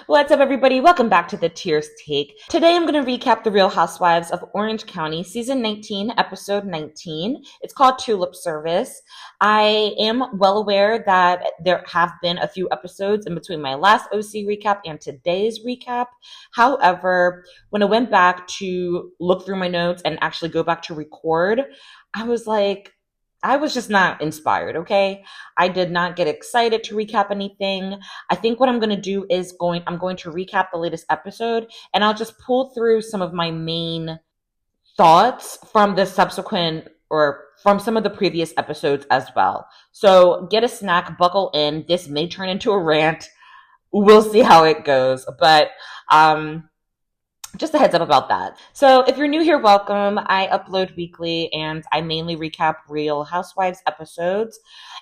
What's up, everybody? Welcome back to the Tears Take. Today I'm going to recap The Real Housewives of Orange County, Season 19, Episode 19. It's called Tulip Service. I am well aware that there have been a few episodes in between my last OC recap and today's recap. However, when I went back to look through my notes and actually go back to record, I was like, I was just not inspired, okay? I did not get excited to recap anything. I think what I'm going to do is I'm going to recap the latest episode, and I'll just pull through some of my main thoughts from the subsequent or from some of the previous episodes as well. So get a snack, buckle in. This may turn into a rant. We'll see how it goes. But just a heads up about that. So if you're new here, welcome. I upload weekly and I mainly recap Real Housewives episodes.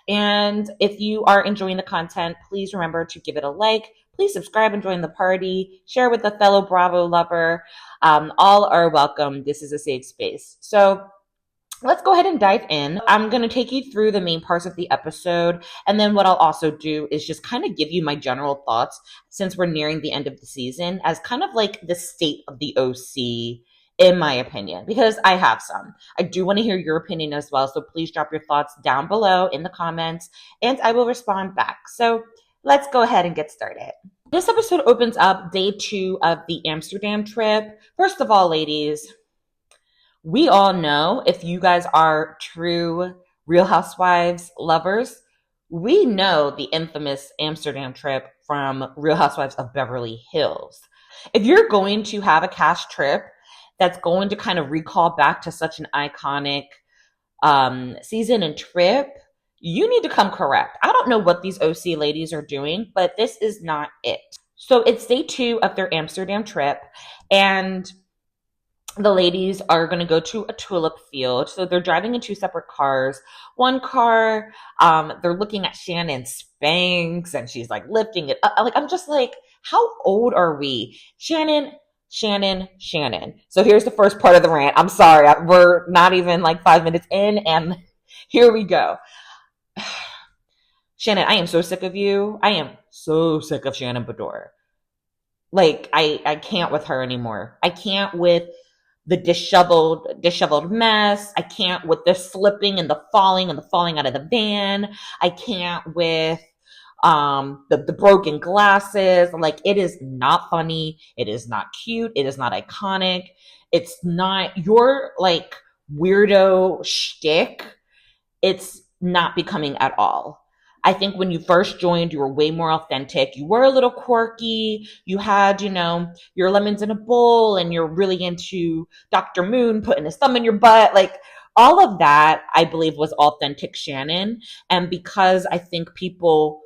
And if you are enjoying the content, please remember to give it a like. Please subscribe and join the party. Share with a fellow Bravo lover. All are welcome. This is a safe space. So let's go ahead and dive in. I'm going to take you through the main parts of the episode. And then what I'll also do is just kind of give you my general thoughts since we're nearing the end of the season as kind of like the state of the OC, in my opinion, because I have some. I do want to hear your opinion as well. So please drop your thoughts down below in the comments and I will respond back. So let's go ahead and get started. This episode opens up day 2 of the Amsterdam trip. First of all, ladies, we all know, if you guys are true Real Housewives lovers, we know the infamous Amsterdam trip from Real Housewives of Beverly Hills. If you're going to have a cast trip that's going to kind of recall back to such an iconic season and trip, you need to come correct. I don't know what these OC ladies are doing, but this is not it. So it's day 2 of their Amsterdam trip, and the ladies are going to go to a tulip field. So they're driving in 2 separate cars. One car, they're looking at Shannon's Spanx and she's like lifting it up. I'm just like, how old are we? Shannon. So here's the first part of the rant. I'm sorry. We're not even like 5 minutes in and here we go. Shannon, I am so sick of you. I am so sick of Shannon Bedore. Like, I can't with her anymore. I can't with the disheveled mess. I can't with the slipping and the falling out of the van. I can't with the broken glasses. Like, it is not funny. It is not cute. It is not iconic. It's not your like weirdo shtick. It's not becoming at all. I think when you first joined, you were way more authentic. You were a little quirky. You had, your lemons in a bowl and you're really into Dr. Moon putting his thumb in your butt. Like, all of that, I believe, was authentic Shannon. And because I think people,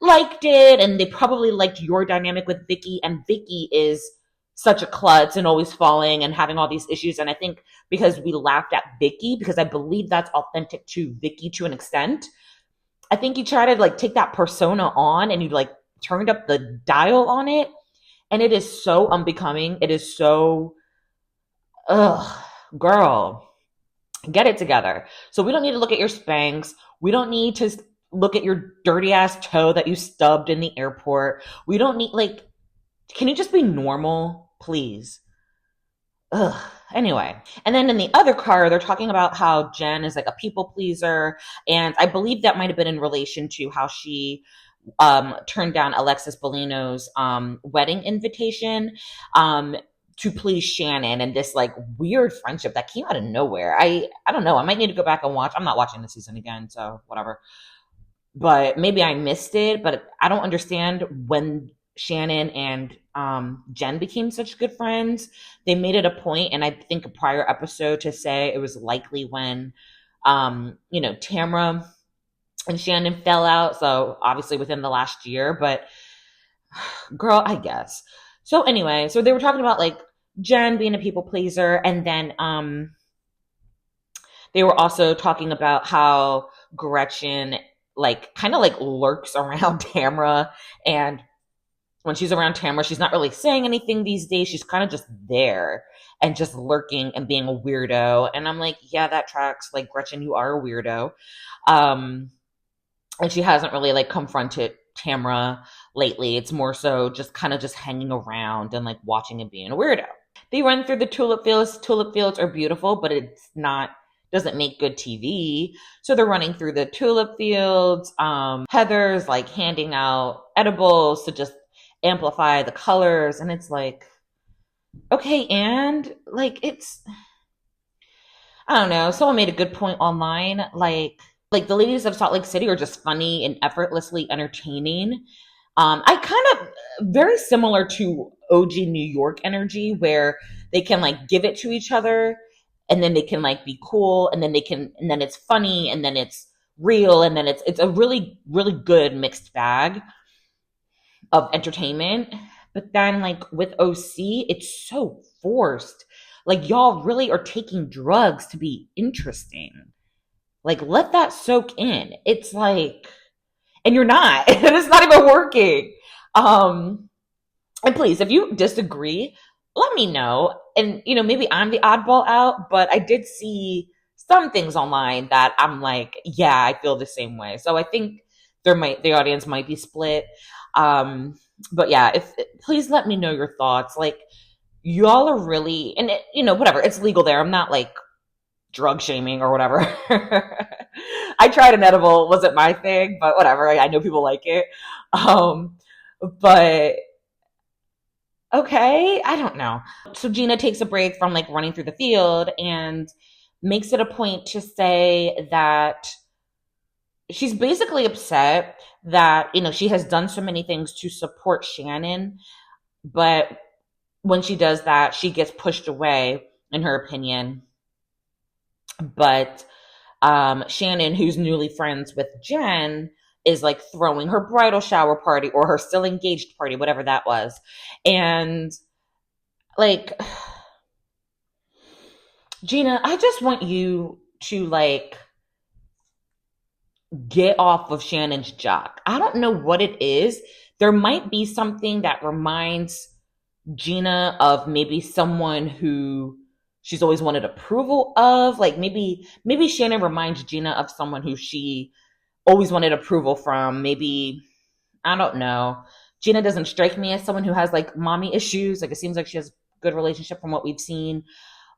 liked it, and they probably liked your dynamic with Vicky, and Vicky is such a klutz and always falling and having all these issues. And I think because we laughed at Vicky, because I believe that's authentic to Vicky to an extent, I think you try to like take that persona on and you like turned up the dial on it. And it is so unbecoming. It is so, girl, get it together. So we don't need to look at your Spanx. We don't need to look at your dirty ass toe that you stubbed in the airport. We don't need can you just be normal, please? Anyway, and then in the other car, they're talking about how Jen is like a people pleaser. And I believe that might have been in relation to how she turned down Alexis Bellino's wedding invitation to please Shannon, and this like weird friendship that came out of nowhere. I don't know. I might need to go back and watch. I'm not watching the season again, so whatever. But maybe I missed it, but I don't understand when Shannon and Jen became such good friends. They made it a point, and I think a prior episode, to say it was likely when Tamra and Shannon fell out. So obviously within the last year, but girl, I guess. So anyway, so they were talking about like Jen being a people pleaser, and then they were also talking about how Gretchen kind of lurks around Tamra, and when she's around Tamra, she's not really saying anything these days. She's kind of just there and just lurking and being a weirdo. And I'm like, yeah, that tracks. Like, Gretchen, you are a weirdo. And she hasn't really confronted Tamra lately. It's more so just kind of just hanging around and like watching and being a weirdo. They run through the tulip fields. Tulip fields are beautiful, but it's not doesn't make good TV. So they're running through the tulip fields. Heather's like handing out edibles to just amplify the colors, and it's like, okay, and like it's I don't know. Someone made a good point online, like the ladies of Salt Lake City are just funny and effortlessly entertaining. I kind of very similar to OG New York energy where they can like give it to each other and then they can like be cool and then and then it's funny and then it's real and then it's a really really good mixed bag of entertainment. But then like with OC, it's so forced. Like y'all really are taking drugs to be interesting. Like let that soak in. It's like and you're not. And it's not even working. And please, if you disagree, let me know. And maybe I'm the oddball out, but I did see some things online that I'm like, yeah, I feel the same way. So I think the audience might be split. But yeah, if please let me know your thoughts. Like y'all are really, and whatever, it's legal there. I'm not like drug shaming or whatever. I tried an edible, wasn't my thing, but whatever. I know people like it. But okay, I don't know. So Gina takes a break from like running through the field and makes it a point to say that she's basically upset that, she has done so many things to support Shannon, but when she does that, she gets pushed away, in her opinion. But Shannon, who's newly friends with Jen, is like throwing her bridal shower party or her still engaged party, whatever that was. And like, Gina, I just want you to like get off of Shannon's jock. I don't know what it is. There might be something that reminds Gina of maybe someone who she's always wanted approval of. Like maybe Shannon reminds Gina of someone who she always wanted approval from. Maybe, I don't know. Gina doesn't strike me as someone who has like mommy issues. Like it seems like she has a good relationship from what we've seen.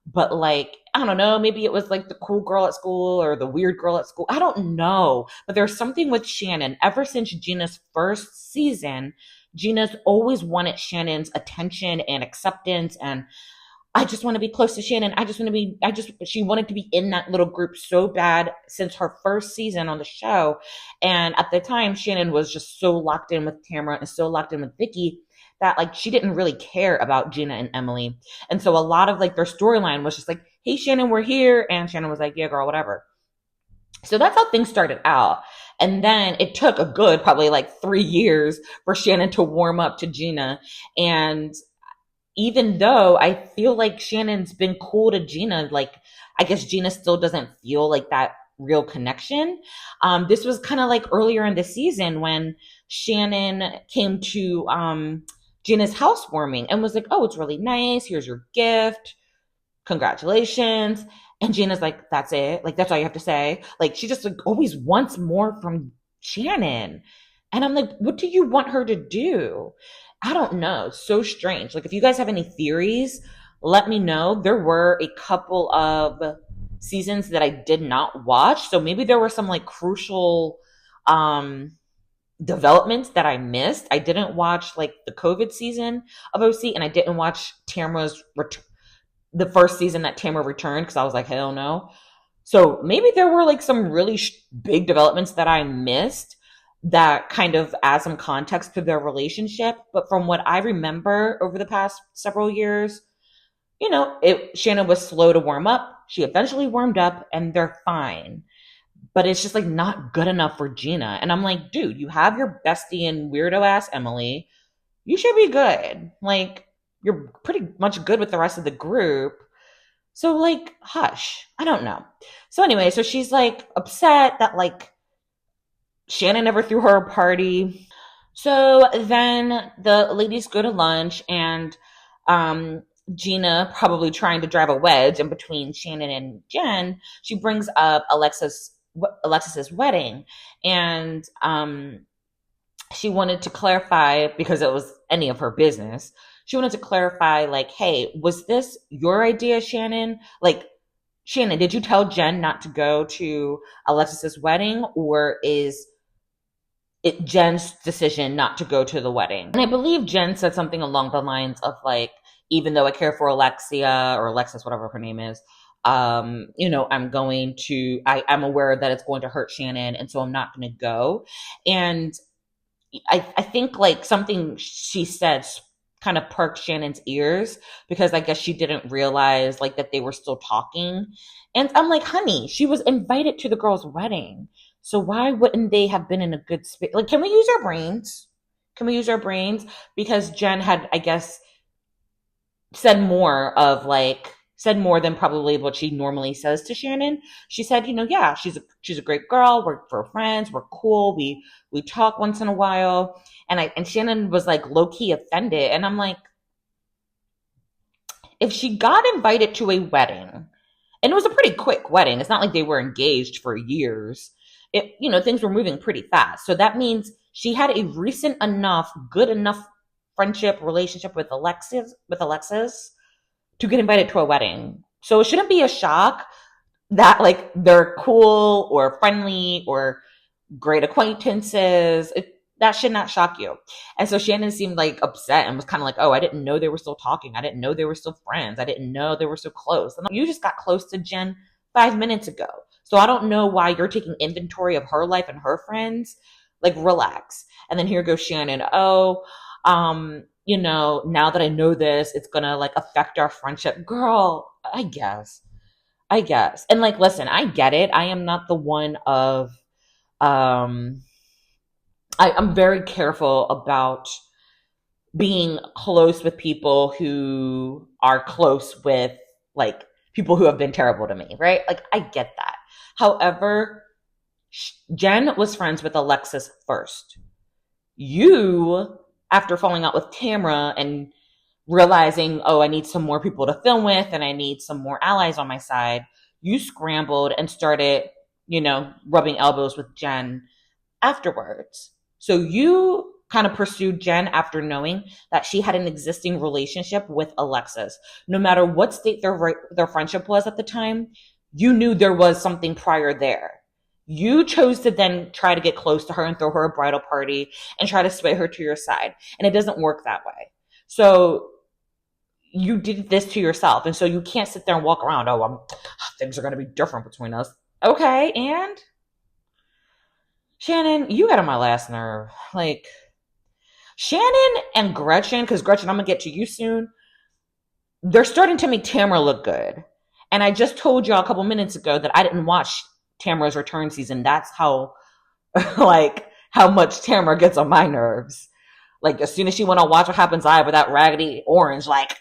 But like, I don't know, maybe it was like the cool girl at school or the weird girl at school. I don't know. But there's something with Shannon. Ever since Gina's first season, Gina's always wanted Shannon's attention and acceptance. And I just want to be close to Shannon. She wanted to be in that little group so bad since her first season on the show. And at the time, Shannon was just so locked in with Tamra and so locked in with Vicky that like she didn't really care about Gina and Emily. And so a lot of like their storyline was just like, hey, Shannon, we're here. And Shannon was like, yeah, girl, whatever. So that's how things started out. And then it took a good probably like 3 years for Shannon to warm up to Gina. And even though I feel like Shannon's been cool to Gina, like I guess Gina still doesn't feel like that real connection. This was kind of like earlier in the season when Shannon came to Gina's housewarming and was like, oh, it's really nice. Here's your gift. Congratulations. And Gina's like, that's it. Like, that's all you have to say. Like, she just like always wants more from Shannon. And I'm like, what do you want her to do? I don't know. So strange. Like, if you guys have any theories, let me know. There were a couple of seasons that I did not watch. So maybe there were some like crucial developments that I missed. I didn't watch like the COVID season of OC, and I didn't watch the first season that Tamra returned because I was like, hell no. So maybe there were like some really big developments that I missed that kind of add some context to their relationship. But from what I remember over the past several years, Shannon was slow to warm up. She eventually warmed up and they're fine. But it's just like not good enough for Gina. And I'm like, dude, you have your bestie and weirdo ass Emily. You should be good. Like, you're pretty much good with the rest of the group. So like, hush. I don't know. So anyway, so she's like upset that like Shannon never threw her a party. So then the ladies go to lunch and Gina, probably trying to drive a wedge in between Shannon and Jen, she brings up Alexis's wedding. And she wanted to clarify, because it was any of her business. She wanted to clarify, like, hey, was this your idea, Shannon? Like, Shannon, did you tell Jen not to go to Alexis's wedding, or is it Jen's decision not to go to the wedding? And I believe Jen said something along the lines of, like, even though I care for Alexia or Alexis, whatever her name is, I'm aware that it's going to hurt Shannon, and so I'm not going to go. And I think like something she said kind of perked Shannon's ears, because I guess she didn't realize like that they were still talking. And I'm like, honey, she was invited to the girl's wedding. So why wouldn't they have been in a good space? Like, can we use our brains? Can we use our brains? Because Jen had, I guess, said more than probably what she normally says to Shannon. She said, yeah, she's a great girl. We're friends. We're cool. We talk once in a while. And Shannon was like low key offended. And I'm like, if she got invited to a wedding, and it was a pretty quick wedding, it's not like they were engaged for years. Things were moving pretty fast. So that means she had a good enough friendship relationship with Alexis to get invited to a wedding. So it shouldn't be a shock that like they're cool or friendly or great acquaintances. That should not shock you. And so Shannon seemed like upset and was kind of like, oh, I didn't know they were still talking. I didn't know they were still friends. I didn't know they were so close. And you just got close to Jen 5 minutes ago. So I don't know why you're taking inventory of her life and her friends. Like, relax. And then here goes Shannon. Oh, now that I know this, it's gonna like affect our friendship. Girl, I guess. And like, listen, I get it. I am not the one of, I'm very careful about being close with people who are close with like people who have been terrible to me, right? Like, I get that. However, Jen was friends with Alexis first. You, after falling out with Tamra and realizing, oh, I need some more people to film with and I need some more allies on my side, you scrambled and started, rubbing elbows with Jen afterwards. So you kind of pursued Jen after knowing that she had an existing relationship with Alexis. No matter what state their friendship was at the time, you knew there was something prior there. You chose to then try to get close to her and throw her a bridal party and try to sway her to your side. And it doesn't work that way. So you did this to yourself. And so you can't sit there and walk around, things are going to be different between us. Okay, and Shannon, you got on my last nerve. Like, Shannon and Gretchen, because Gretchen, I'm going to get to you soon, they're starting to make Tamra look good. And I just told y'all a couple minutes ago that I didn't watch Tamra's return season. That's how, like, how much Tamra gets on my nerves. Like, as soon as she went on Watch What Happens Live with that raggedy orange, like,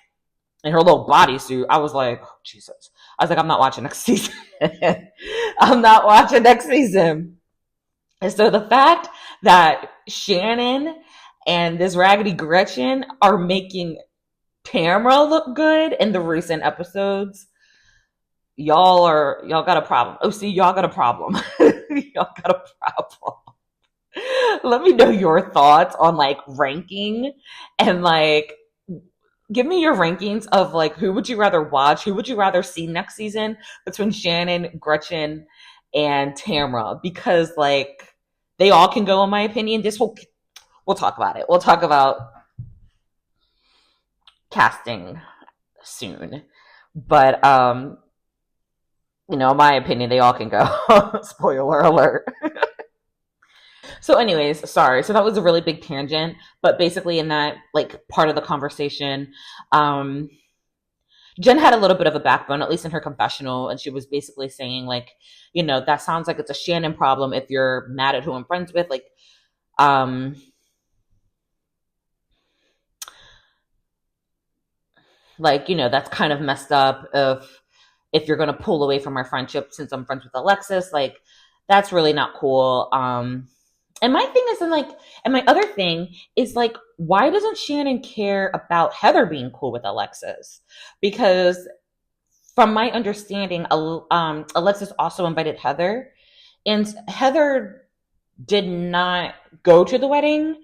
in her little bodysuit, I was like, oh, Jesus. I was like, I'm not watching next season. I'm not watching next season. And so the fact that Shannon and this raggedy Gretchen are making Tamra look good in the recent episodes, y'all got a problem. Oh, see, y'all got a problem. Y'all got a problem. Let me know your thoughts on like ranking and like give me your rankings of like who would you rather watch, who would you rather see next season between Shannon, Gretchen, and Tamra, because like they all can go in my opinion. We'll talk about it. We'll talk about casting soon. But in my opinion, they all can go. Spoiler alert. So anyways, sorry. So that was a really big tangent, but basically in that like part of the conversation, Jen had a little bit of a backbone, at least in her confessional, and she was basically saying like, that sounds like it's a Shannon problem if you're mad at who I'm friends with. Like, that's kind of messed up if you're going to pull away from our friendship since I'm friends with Alexis. Like, that's really not cool. And my thing is, and my other thing is like, why doesn't Shannon care about Heather being cool with Alexis? Because from my understanding, Alexis also invited Heather, and Heather did not go to the wedding,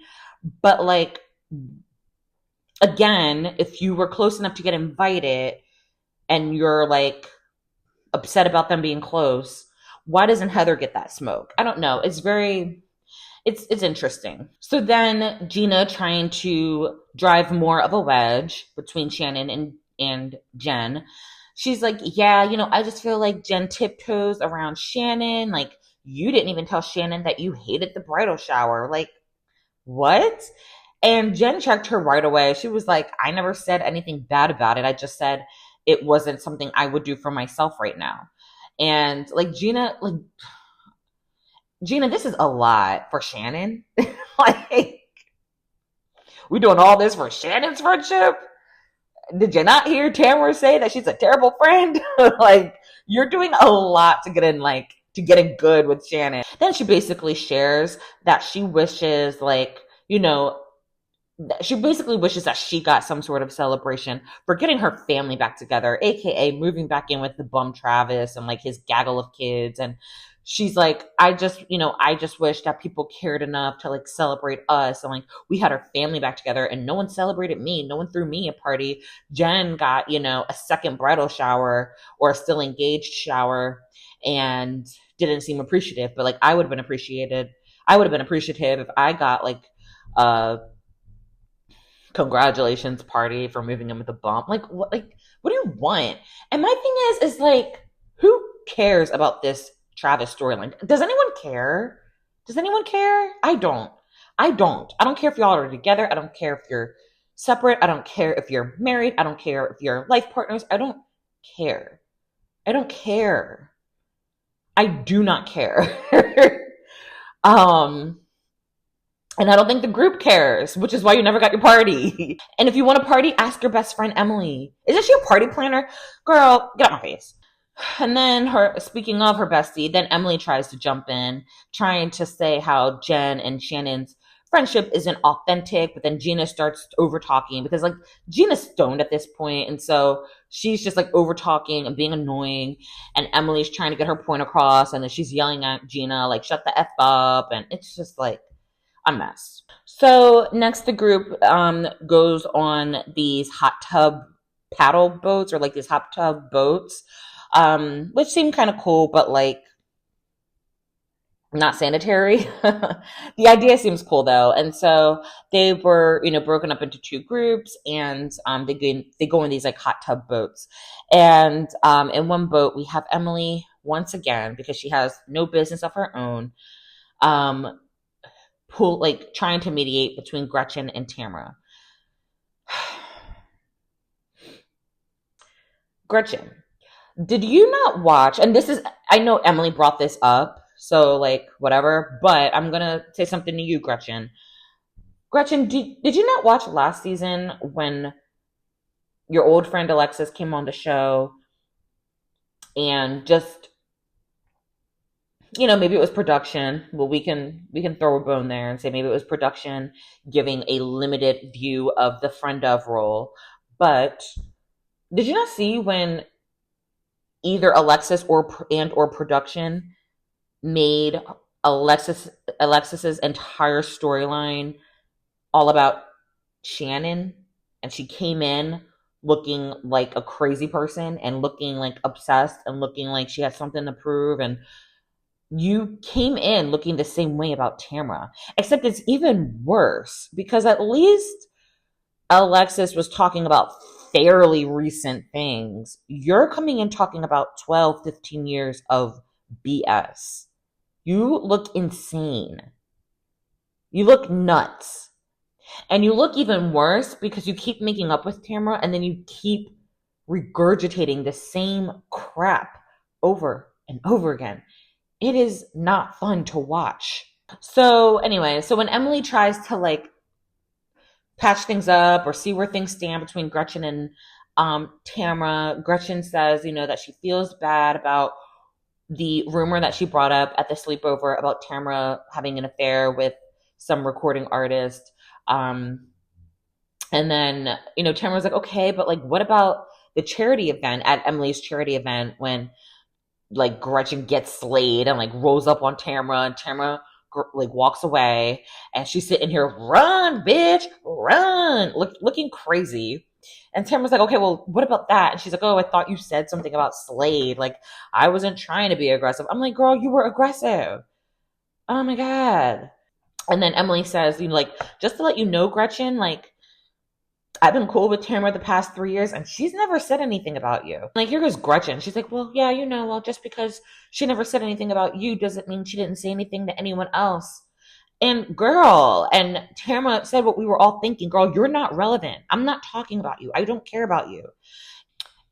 but like, again, if you were close enough to get invited and you're like upset about them being close, why doesn't Heather get that smoke? I don't know. It's interesting. So then Gina, trying to drive more of a wedge between Shannon and Jen. She's like, yeah, I just feel like Jen tiptoes around Shannon. Like, you didn't even tell Shannon that you hated the bridal shower. Like, what? And Jen checked her right away. She was like, I never said anything bad about it. I just said it wasn't something I would do for myself right now. And like Gina, this is a lot for Shannon. Like, we doing all this for Shannon's friendship? Did you not hear Tamra say that she's a terrible friend? Like, you're doing a lot to get in good with Shannon. Then she basically shares that she wishes, like, she basically wishes that she got some sort of celebration for getting her family back together, aka moving back in with the bum Travis and like his gaggle of kids. And she's like, I just wish that people cared enough to like celebrate us, and like we had our family back together, and no one celebrated me, no one threw me a party. Jen got a second bridal shower, or a still engaged shower, and didn't seem appreciative. But like, I would have been appreciative if I got like congratulations party for moving in with a bump. Like, what do you want? And my thing is like, who cares about this Travis storyline? Does anyone care? I don't. I don't care if y'all are together. I don't care if you're separate. I don't care if you're married. I don't care if you're life partners. I don't care. I do not care. And I don't think the group cares, which is why you never got your party. And if you want a party, ask your best friend, Emily. Isn't she a party planner? Girl, get out my face. And then speaking of her bestie, then Emily tries to jump in, trying to say how Jen and Shannon's friendship isn't authentic, but then Gina starts over talking because like Gina's stoned at this point, and so she's just like over talking and being annoying, and Emily's trying to get her point across, and then she's yelling at Gina like, shut the F up, and it's just like a mess. So next the group goes on these hot tub paddle boats, or like these hot tub boats, which seem kind of cool, but like not sanitary. The idea seems cool though. And so they were, broken up into two groups, and they go in these like hot tub boats. And in one boat we have Emily once again, because she has no business of her own, trying to mediate between Gretchen and Tamra. Gretchen, did you not watch, and I know Emily brought this up, so like whatever, but I'm gonna say something to you, Gretchen. Gretchen, did you not watch last season when your old friend Alexis came on the show and just, maybe it was production. Well, we can throw a bone there and say maybe it was production giving a limited view of the friend of role. But did you not see when either Alexis or production made Alexis's entire storyline all about Shannon, and she came in looking like a crazy person and looking like obsessed and looking like she had something to prove, and you came in looking the same way about Tamra, except it's even worse because at least Alexis was talking about fairly recent things. You're coming in talking about 12, 15 years of BS. You look insane. You look nuts. And you look even worse because you keep making up with Tamra, and then you keep regurgitating the same crap over and over again. It is not fun to watch. So anyway, when Emily tries to like patch things up or see where things stand between Gretchen and Tamra, Gretchen says, that she feels bad about the rumor that she brought up at the sleepover about Tamra having an affair with some recording artist. And then, Tamra's like, okay, but like, what about the charity event, at Emily's charity event, when like Gretchen gets slayed and like rolls up on Tamra, and Tamra like walks away, and she's sitting here, run, bitch, run, looking crazy. And Tamara's like, okay, well, what about that? And she's like, oh, I thought you said something about Slade. Like, I wasn't trying to be aggressive. I'm like, girl, you were aggressive. Oh my God. And then Emily says, like, just to let you know, Gretchen, like, I've been cool with Tamara the past 3 years, and she's never said anything about you. Like, here goes Gretchen. She's like, well, yeah, well, just because she never said anything about you doesn't mean she didn't say anything to anyone else. And girl, and Tamara said what we were all thinking, girl, you're not relevant. I'm not talking about you. I don't care about you.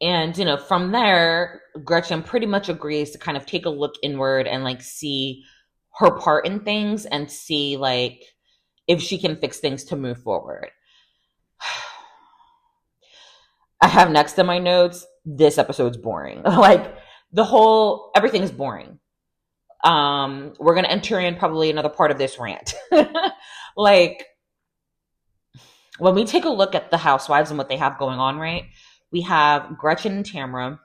And, from there, Gretchen pretty much agrees to kind of take a look inward and like see her part in things and see like if she can fix things to move forward. I have next in my notes, this episode's boring. Like everything is boring. We're going to enter in probably another part of this rant. Like, when we take a look at the Housewives and what they have going on, right? We have Gretchen and Tamra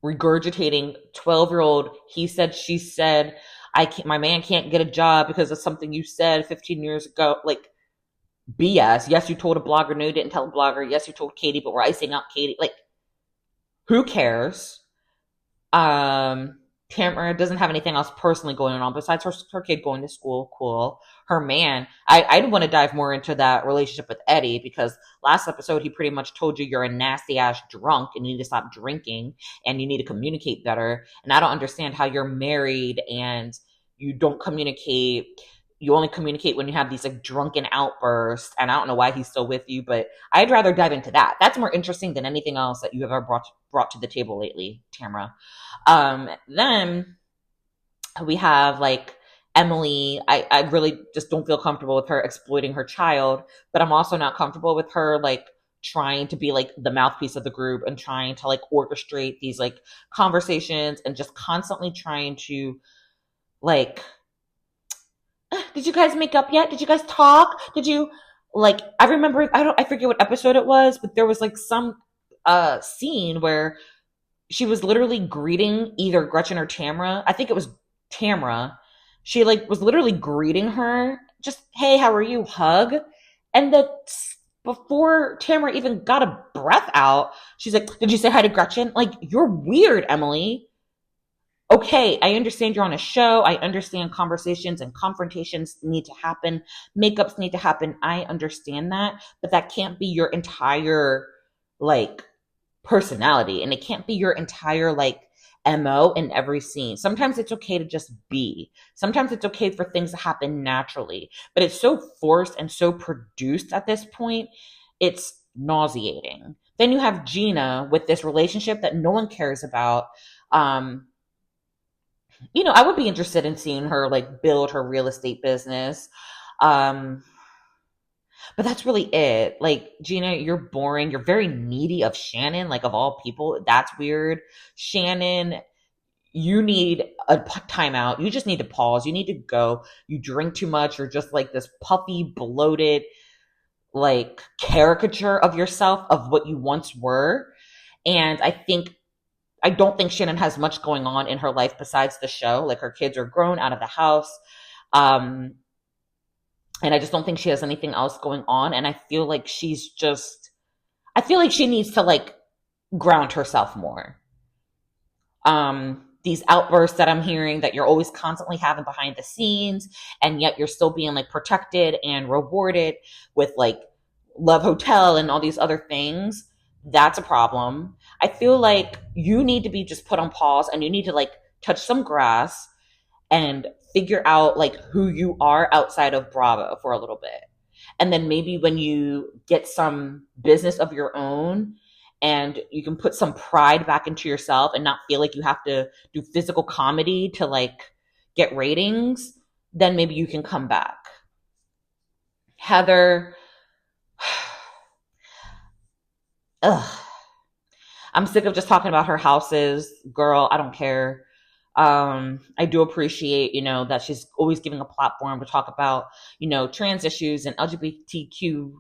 regurgitating 12-year-old, he said, she said, my man can't get a job because of something you said 15 years ago. Like, BS. Yes, you told a blogger. No, you didn't tell a blogger. Yes, you told Katie, but we're icing out Katie. Like, who cares? Tamara doesn't have anything else personally going on besides her kid going to school. Cool. Her man. I'd want to dive more into that relationship with Eddie, because last episode he pretty much told you you're a nasty ass drunk and you need to stop drinking and you need to communicate better. And I don't understand how you're married and you don't communicate. You only communicate when you have these like drunken outbursts, and I don't know why he's still with you, but I'd rather dive into that. That's more interesting than anything else that you have ever brought to the table lately, Tamra. Then we have like Emily. I really just don't feel comfortable with her exploiting her child, but I'm also not comfortable with her like trying to be like the mouthpiece of the group and trying to like orchestrate these like conversations and just constantly trying to like, did you guys make up yet? Did you guys talk? Did you like, I remember, I forget what episode it was, but there was like some scene where she was literally greeting either Gretchen or Tamra. I think it was Tamra. She like was literally greeting her, just, hey, how are you? Hug. And before Tamra even got a breath out, she's like, did you say hi to Gretchen? Like, you're weird, Emily. Okay, I understand you're on a show. I understand conversations and confrontations need to happen. Makeups need to happen. I understand that, but that can't be your entire like personality, and it can't be your entire like MO in every scene. Sometimes it's okay to just be. Sometimes it's okay for things to happen naturally, but it's so forced and so produced at this point. It's nauseating. Then you have Gina with this relationship that no one cares about. I would be interested in seeing her like build her real estate business. But that's really it. Like, Gina, you're boring. You're very needy of Shannon, like of all people. That's weird. Shannon, you need a timeout. You just need to pause. You need to go. You drink too much. You're just like this puffy, bloated, like caricature of yourself of what you once were. And I don't think Shannon has much going on in her life besides the show. Like, her kids are grown out of the house. And I just don't think she has anything else going on. And I feel like she needs to like ground herself more. These outbursts that I'm hearing that you're always constantly having behind the scenes, and yet you're still being like protected and rewarded with like Love Hotel and all these other things. That's a problem. I feel like you need to be just put on pause, and you need to like touch some grass and figure out like who you are outside of Bravo for a little bit. And then maybe when you get some business of your own and you can put some pride back into yourself and not feel like you have to do physical comedy to like get ratings, then maybe you can come back. Heather, ugh. I'm sick of just talking about her houses. Girl, I don't care. I do appreciate, that she's always giving a platform to talk about, trans issues and LGBTQIA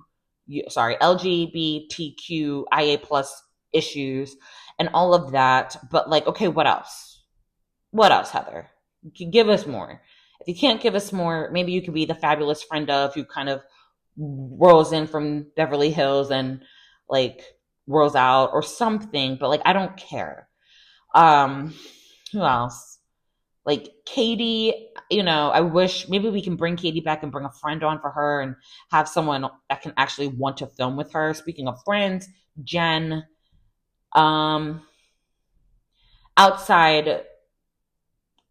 plus issues and all of that. But like, okay, what else? What else, Heather? Give us more. If you can't give us more, maybe you could be the fabulous friend of who kind of rolls in from Beverly Hills and like rolls out or something, but like I don't care. Um who else? Like Katie, I wish maybe we can bring Katie back and bring a friend on for her and have someone that can actually want to film with her. Speaking of friends, Jen, um, outside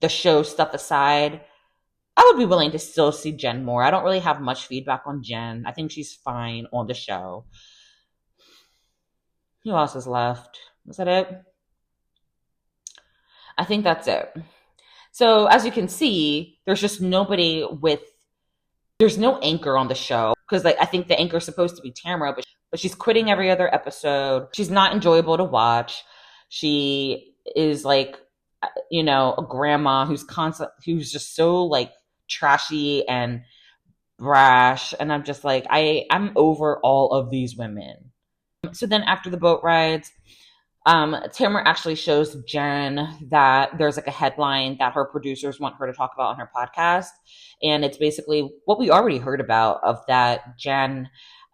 the show stuff aside, I would be willing to still see Jen more. I don't really have much feedback on Jen. I think she's fine on the show. Who else is left? Was that it? I think that's it. So as you can see, there's just nobody there's no anchor on the show because like I think the anchor is supposed to be Tamra, but she's quitting every other episode. She's not enjoyable to watch. She is like, a grandma who's just so like trashy and brash, and I'm just like I'm over all of these women. So then after the boat rides, Tamara actually shows Jen that there's like a headline that her producers want her to talk about on her podcast. And it's basically what we already heard about of that Jen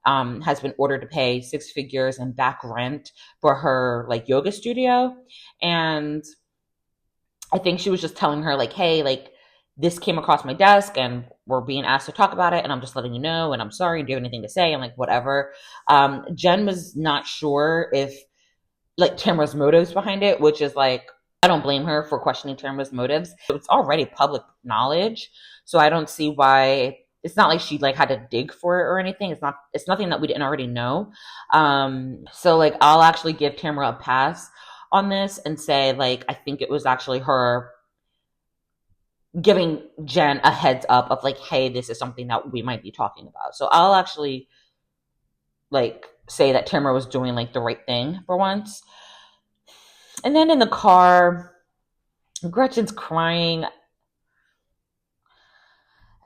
has been ordered to pay 6 figures and back rent for her like yoga studio. And I think she was just telling her like, hey, like this came across my desk and we're being asked to talk about it. And I'm just letting you know, and I'm sorry. Do you have anything to say? I'm like, whatever. Jen was not sure if like Tamara's motives behind it, which is like, I don't blame her for questioning Tamara's motives. It's already public knowledge. So I don't see why it's not like she like had to dig for it or anything. It's nothing that we didn't already know. So like I'll actually give Tamara a pass on this and say like, I think it was actually her giving Jen a heads up of like, hey, this is something that we might be talking about. So I'll actually like say that Tamara was doing like the right thing for once. And then in the car, Gretchen's crying,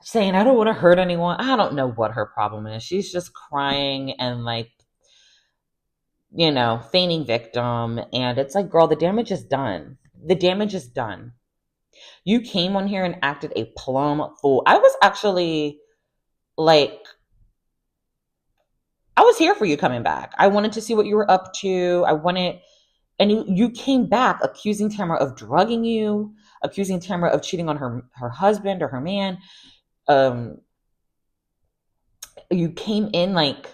saying, I don't want to hurt anyone. I don't know what her problem is. She's just crying and like, feigning victim. And it's like, girl, the damage is done. The damage is done. You came on here and acted a plumb fool. I was actually like, I was here for you coming back. I wanted to see what you were up to. And you came back accusing Tamara of drugging you, accusing Tamara of cheating on her husband or her man. You came in like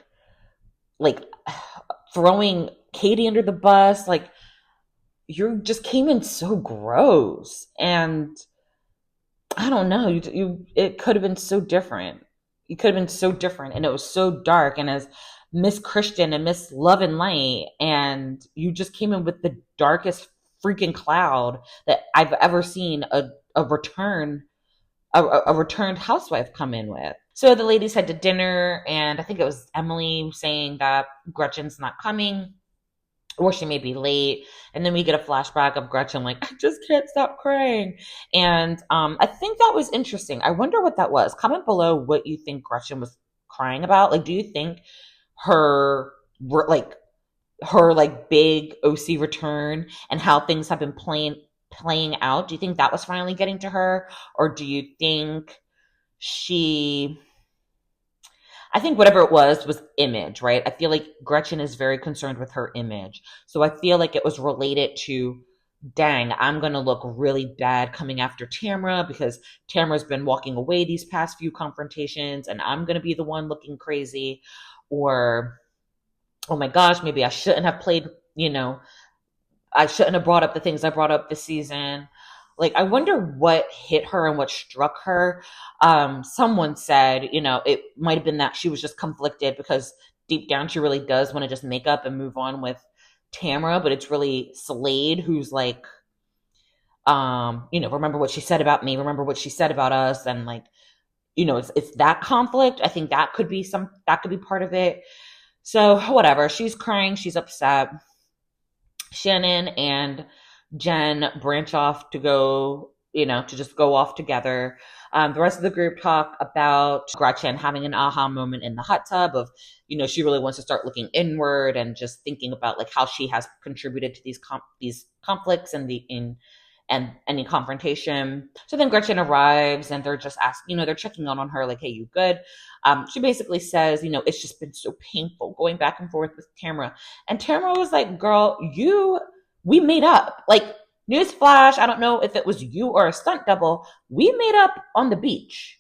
throwing Katie under the bus. Like you just came in so gross. And I don't know, it could have been so different. You could have been so different, and it was so dark. And as Miss Christian and Miss Love and Light, and you just came in with the darkest freaking cloud that I've ever seen a returned housewife come in with. So the ladies had to dinner, and I think it was Emily saying that Gretchen's not coming, or she may be late. And then we get a flashback of Gretchen like, I just can't stop crying. And I think that was interesting. I wonder what that was. Comment below what you think Gretchen was crying about. Like, do you think her big OC return and how things have been playing out, do you think that was finally getting to her? Or do you think I think whatever it was image, right? I feel like Gretchen is very concerned with her image. So I feel like it was related to, dang, I'm going to look really bad coming after Tamra because Tamra's been walking away these past few confrontations and I'm going to be the one looking crazy. Or, oh my gosh, maybe I shouldn't have I shouldn't have brought up the things I brought up this season. Like, I wonder what hit her and what struck her. Someone said, it might have been that she was just conflicted because deep down she really does want to just make up and move on with Tamra, but it's really Slade who's like, remember what she said about me, remember what she said about us, and like, it's that conflict. I think that could be part of it. So whatever, she's crying, she's upset. Shannon and Jen branch off to go, to just go off together. The rest of the group talk about Gretchen having an aha moment in the hot tub of, she really wants to start looking inward and just thinking about like how she has contributed to these conflicts and and any confrontation. So then Gretchen arrives and they're just asking, they're checking on her like, hey, you good? She basically says, it's just been so painful going back and forth with Tamra. And Tamra was like, girl, we made up. Like, newsflash, I don't know if it was you or a stunt double. We made up on the beach.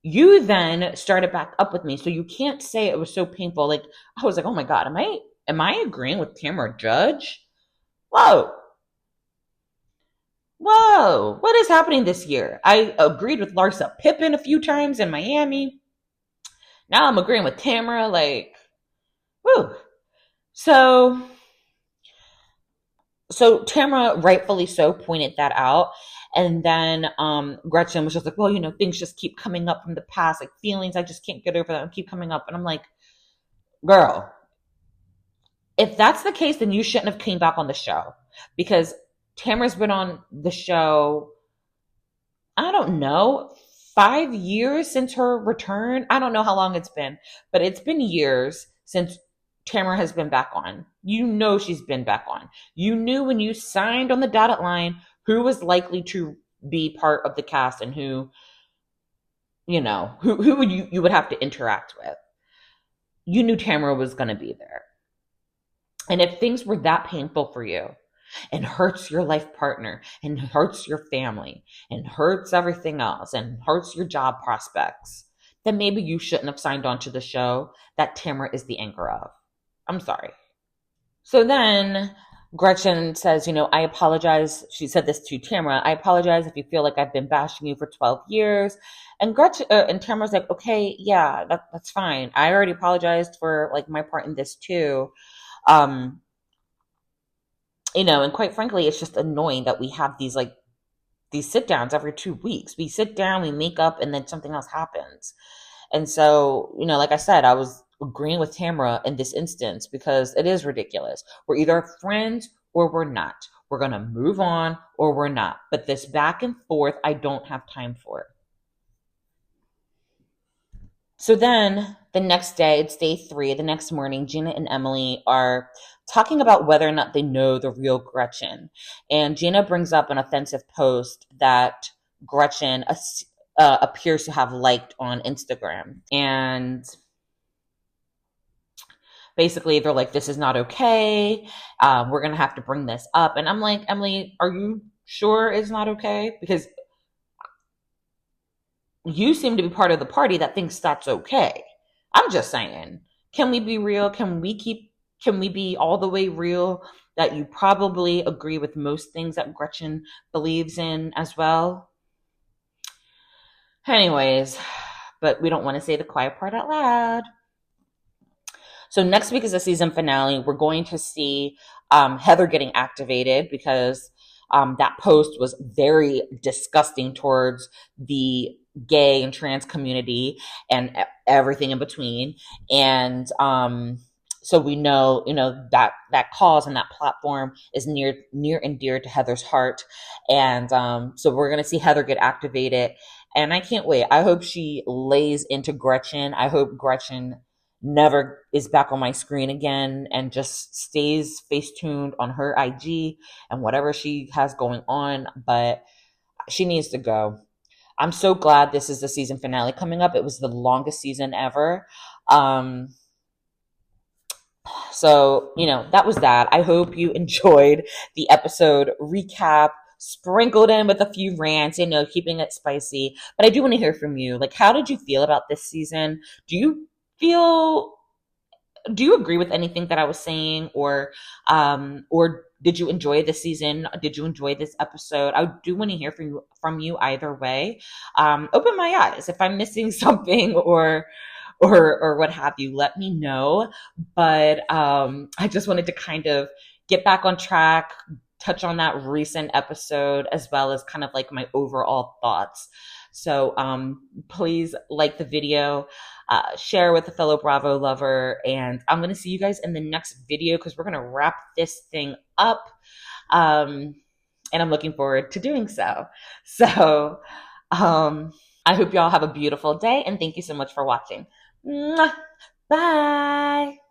You then started back up with me. So you can't say it was so painful. Like, I was like, oh my God, am I agreeing with Tamra Judge? Whoa. What is happening this year? I agreed with Larsa Pippen a few times in Miami. Now I'm agreeing with Tamra. Like, whew. So Tamra, rightfully so, pointed that out. And then Gretchen was just like, well, things just keep coming up from the past, like feelings, I just can't get over them, keep coming up. And I'm like, girl, if that's the case, then you shouldn't have came back on the show, because Tamra's been on the show, I don't know, 5 years since her return. I don't know how long it's been, but it's been years since Tamra has been back on. She's been back on. You knew when you signed on the dotted line who was likely to be part of the cast and who would you would have to interact with. You knew Tamra was going to be there. And if things were that painful for you and hurts your life partner and hurts your family and hurts everything else and hurts your job prospects, then maybe you shouldn't have signed on to the show that Tamra is the anchor of. I'm sorry. So then Gretchen says, I apologize. She said this to Tamra. I apologize if you feel like I've been bashing you for 12 years. And and Tamra's like, okay, yeah, that's fine. I already apologized for like my part in this too. And quite frankly, it's just annoying that we have these sit downs every 2 weeks. We sit down, we make up, and then something else happens. And so, like I said, I was agreeing with Tamra in this instance because it is ridiculous. We're either friends or we're not. We're going to move on or we're not. But this back and forth, I don't have time for it. So then the next day, it's day 3. The next morning, Gina and Emily are talking about whether or not they know the real Gretchen. And Gina brings up an offensive post that Gretchen appears to have liked on Instagram. And basically, they're like, this is not okay. We're going to have to bring this up. And I'm like, Emily, are you sure it's not okay? Because you seem to be part of the party that thinks that's okay. I'm just saying, can we be real? Can we be all the way real that you probably agree with most things that Gretchen believes in as well? Anyways, but we don't want to say the quiet part out loud. So next week is the season finale. We're going to see Heather getting activated because that post was very disgusting towards the gay and trans community and everything in between. And so we know, that cause and that platform is near and dear to Heather's heart. And so we're going to see Heather get activated. And I can't wait. I hope she lays into Gretchen. I hope Gretchen never is back on my screen again and just stays face-tuned on her IG and whatever she has going on. But she needs to go. I'm so glad this is the season finale coming up. It was the longest season ever. So, that was that. I hope you enjoyed the episode recap, sprinkled in with a few rants, keeping it spicy. But I do want to hear from you. Like, how did you feel about this season? Do you agree with anything that I was saying, or did you enjoy this season? Did you enjoy this episode? I do want to hear from you either way. Open my eyes. If I'm missing something or what have you, let me know. But I just wanted to kind of get back on track, touch on that recent episode, as well as kind of like my overall thoughts. So please like the video, share with a fellow Bravo lover, and I'm going to see you guys in the next video because we're going to wrap this thing up. And I'm looking forward to doing so. So I hope y'all have a beautiful day, and thank you so much for watching. Mwah. Bye.